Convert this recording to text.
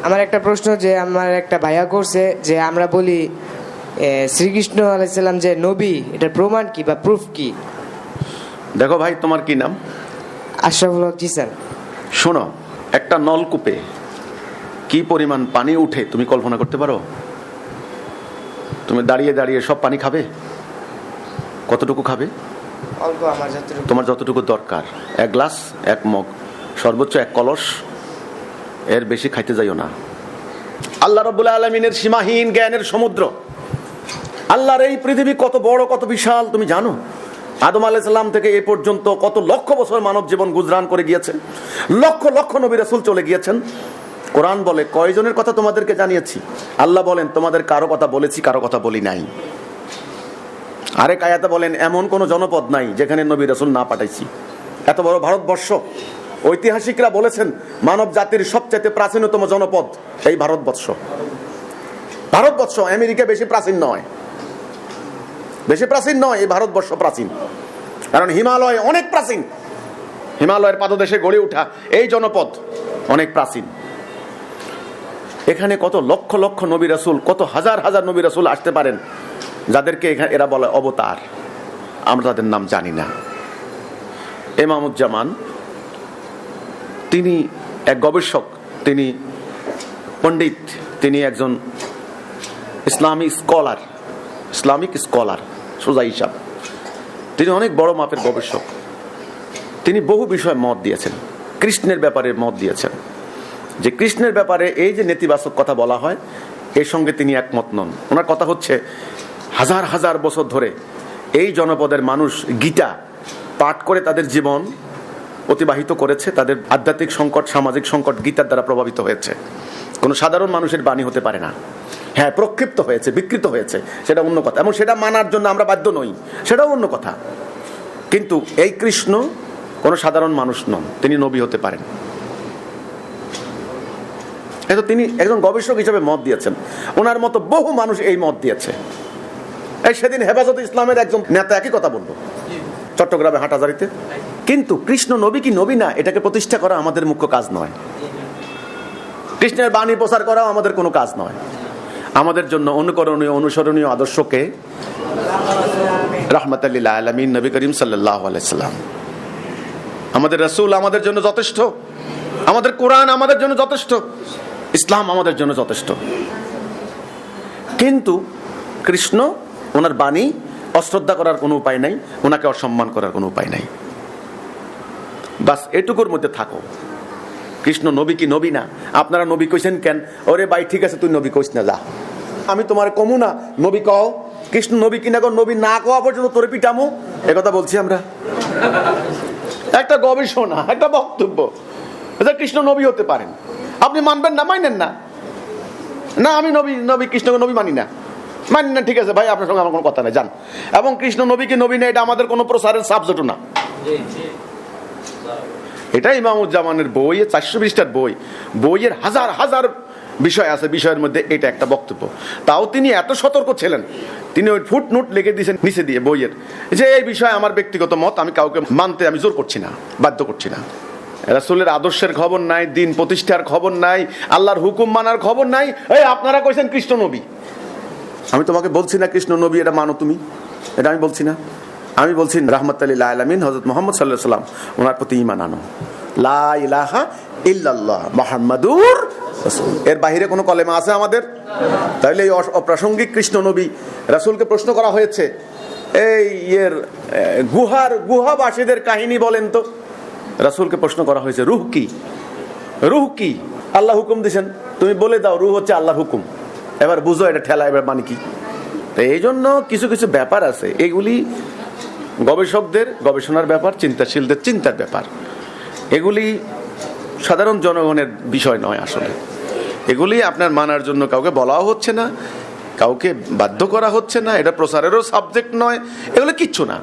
আমার একটা প্রশ্ন, যে আমার একটা ভাইয়া করছে যে আমরা বলি শ্রীকৃষ্ণ আলাইহিস সালাম যে নবী, এটার প্রমাণ কি বা প্রুফ কি? দেখো ভাই, তোমার কি নাম? আশরাফুল হক। জি স্যার। শোনো, একটা নলকূপে কি পরিমাণ পানি উঠে তুমি কল্পনা করতে পারো? তুমি দাঁড়িয়ে দাঁড়িয়ে সব পানি খাবে? কতটুকু খাবে? অল্প, আমার যতটুকু। তোমার যতটুকু দরকার, 1 গ্লাস, 1 মগ, সর্বোচ্চ 1 কলস, এর বেশি খাইতে যাইও না। আল্লাহ রাব্বুল আলামিনের সীমাহীন জ্ঞানের সমুদ্র। আল্লাহর এই পৃথিবী কত বড়, কত বিশাল তুমি জানো? আদম আলাইহিস সালাম থেকে এ পর্যন্ত কত লক্ষ বছর মানব জীবন গুজরান করে গিয়েছে, লক্ষ লক্ষ নবী রাসূল চলে গিয়েছেন। কোরআন বলে কয়জনের কথা তোমাদেরকে জানিয়েছি? আল্লাহ বলেন তোমাদের কারো কথা বলেছি, কারো কথা বলি নাই। আরেক আয়াতে বলেন এমন কোন জনপদ নাই যেখানে নবী রাসূল না পাঠাইছি। এত বড় ভারতবর্ষ, ঐতিহাসিকরা বলেছেন মানব জাতির সবচেয়ে প্রাচীনতম জনপদ এই ভারতবর্ষ। ভারতবর্ষ আমেরিকা বেশি প্রাচীন নয়, বেশি প্রাচীন নয়, এই ভারতবর্ষ প্রাচীন। কারণ হিমালয় অনেক প্রাচীন, হিমালয়ের পাদদেশে গড়ে ওঠা এই জনপদ অনেক প্রাচীন। এখানে কত লক্ষ লক্ষ নবী রাসূল, কত হাজার হাজার নবী রাসূল আসতে পারেন, যাদেরকে এখানে এরা বলে অবতার। আমরা তাদের নাম জানি না। ইমামুজ্জামান তিনি এক গবেষক, তিনি পণ্ডিত, তিনি একজন ইসলামিক স্কলার সোজা হিসাব। তিনি অনেক বড় মাপের গবেষক। তিনি বহু বিষয়ে মত দিয়েছেন। কৃষ্ণের ব্যাপারে মত দিয়েছেন যে কৃষ্ণের ব্যাপারে এই যে নেতিবাচক কথা বলা হয়, এর সঙ্গে তিনি একমত নন। ওনার কথা হচ্ছে হাজার হাজার বছর ধরে এই জনপদের মানুষ গীতা পাঠ করে তাদের জীবন অতিবাহিত করেছে। তাদের আধ্যাত্মিক সংকট, সামাজিক সংকট গীতার দ্বারা প্রভাবিত হয়েছে। কোনো সাধারণ মানুষের বাণী হতে পারে না। হ্যাঁ, প্রক্ষিপ্ত হয়েছে, বিকৃত হয়েছে, সেটা অন্য কথা, এবং সেটা মানার জন্য আমরা বাধ্য নই, সেটাও অন্য কথা। কিন্তু এই কৃষ্ণ কোনো সাধারণ মানুষ নন, তিনি নবী হতে পারেন। এতো তিনি একজন গবেষক হিসেবে মত দিয়েছেন। ওনার মতো বহু মানুষ এই মত দিয়েছে। এই সেদিন হেফাজত ইসলামের একজন নেতা একই কথা বলল চট্টগ্রামে হাটহাজারীতে। কিন্তু কৃষ্ণ নবী কি নবী না, এটাকে প্রতিষ্ঠা করা আমাদের মুখ্য কাজ নয়। কৃষ্ণের বাণী প্রচার করাও আমাদের কোনো কাজ নয়। আমাদের জন্য অনুকরণীয়, অনুসরণীয় আদর্শকে রাহমাতাল লিল আলামিন নবী করিম সাল্লাল্লাহু আলাইহি সাল্লাম, আমাদের রাসূল আমাদের জন্য যথেষ্ট, আমাদের কোরআন আমাদের জন্য যথেষ্ট, ইসলাম আমাদের জন্য যথেষ্ট। কিন্তু কৃষ্ণ, ওনার বাণী অশ্রদ্ধা করার কোনো উপায় নাই, ওনাকে অসম্মান করার কোনো উপায় নাই। বাস এটুকুর মধ্যে থাকো। কৃষ্ণ নবী কি নবী না? আপনারা নবী কইছেন কেন? ওরে ভাই, ঠিক আছে, তুই নবী কইস না, যা, আমি তোমার কমু না, নবী কও। কৃষ্ণ নবী কিনা কো, নবী না কোয়া পর্যন্ত তোরে পিটামু, একথা বলছি আমরা। একটা গবেষণা, একটা বক্তব্য, কৃষ্ণ নবী হতে পারেন, আপনি মানবেন না, মানেন না, না আমি নবী কৃষ্ণকে নবী মানি না, ঠিক আছে ভাই, আপনার সঙ্গে আমার কোনো কথা নাই, জান। এবং কৃষ্ণ নবী কি নবী না, এটা আমাদের কোনো প্রচারের সাবজেক্টও না। এটা ইমামুজ্জামানের বই, 420 পৃষ্ঠার বই, বইয়ের হাজার হাজার বিষয় আছে, বিষয়ের মধ্যে এটা একটা বক্তব্য। তাও তিনি এত সতর্ক ছিলেন, তিনি ওই ফুটনোট লিখে দিয়েছেন নিচে দিয়ে বইয়ের, যে এই বিষয়ে আমার ব্যক্তিগত মত, আমি কাউকে মানতে আমি জোর করছি না, বাধ্য করছি না। রাসূলের আদর্শের খবর নাই, দিন প্রতিষ্ঠার খবর নাই, আল্লাহর হুকুম মানার খবর নাই। এই আপনারা কইছেন কৃষ্ণ নবী, আমি তোমাকে বলছি না কৃষ্ণ নবী এটা মানো তুমি, এটা আমি বলছি না। আমি বলছি রাহমাতাল লিল আলামিন হযরত মুহাম্মদ সাল্লাল্লাহু আলাইহি ওয়াসাল্লাম, ওনার প্রতি ঈমান আনো, লা ইলাহা ইল্লাল্লাহ মুহাম্মাদুর রাসূল। এর বাইরে কোনো কলেমা আছে আমাদের? তাহলে এই অপ্রাসঙ্গিক কৃষ্ণ নবী রাসূলকে প্রশ্ন করা হয়েছে, এই এর গুহাবাসীদের কাহিনী বলেন তো। রাসূলকে প্রশ্ন করা হয়েছে, রূহ কি? রূহ কি? আল্লাহ হুকুম দিয়েছেন, তুমি বলে দাও রূহ হচ্ছে আল্লাহর হুকুম, এবার বুঝো এটা ঠেলা, এবার মানে কি? এই জন্য কিছু কিছু ব্যাপার আছে, এগুলি গবেষকদের গবেষণার ব্যাপার, চিন্তাশীলদের চিন্তার ব্যাপার। এগুলি সাধারণ জনগণের বিষয় নয়। আসলে এগুলি আপনার মানার জন্য কাউকে বলাও হচ্ছে না, কাউকে বাধ্য করা হচ্ছে না, এটা প্রচারেরও সাবজেক্ট নয়, এগুলো কিচ্ছু না।